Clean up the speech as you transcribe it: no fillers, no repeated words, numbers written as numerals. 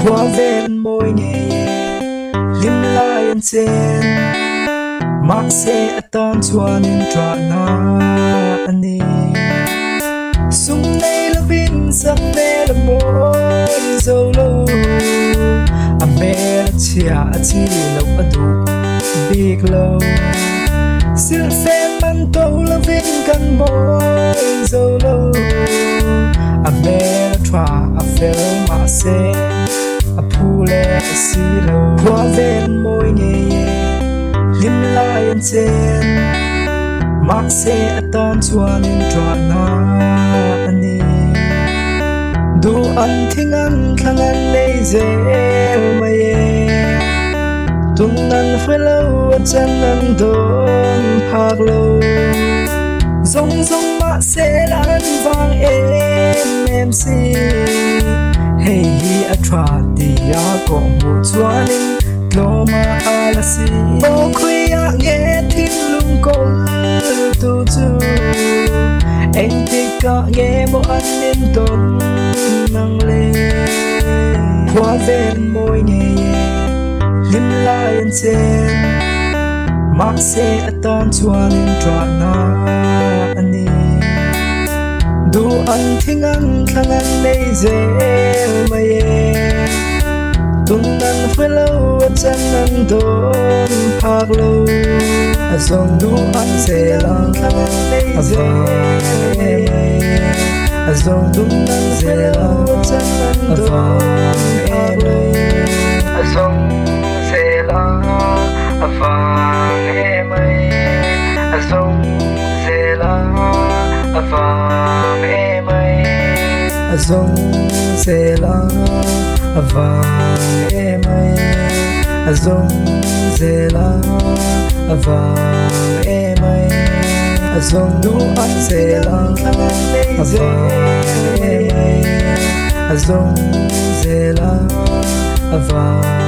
qua ven môi nhẹ lim lai anh sen mặc sẽ tan chuan in tra na ani sung nay là vin sắc mê là môi dâu lâu a mê chia chi lâu a du big lâu sil phen man tàu là vin căn môi dâu lâu a mê là tra a phê mà se a pule si lâu qua ven môi nhẹ lim lai anh sen mặc sẽ tan chuan in tra na ani du an thing an thlang an nei zel mai tung an phai lâu chân an don phak lâu zong zong ma sẽ lan vang em si hey hi a tra ti a ko mu chuan in lo ma ala si o khui a nghe thim lung kol tu chu anh thích cả nghe một anh nên tôn năng lên qua ven môi nhẹ lim lai anh sen mặc sẽ tan chuan in tra na ani du anh thing an thlang an nei zel mai tung an phai lâu chân an don phak lâu a zong du an sẽ lang thlang an nei zel a zong du an sẽ lang chân an don phak lâu a zong sẽ lang a phang em ơi a zong sẽ lang a phang em ơi a zong sẽ lang a vang em ơi a zong sẽ lang a vang em ơi a zong du an sẽ lang a vang em ơi a zong sẽ lang a vang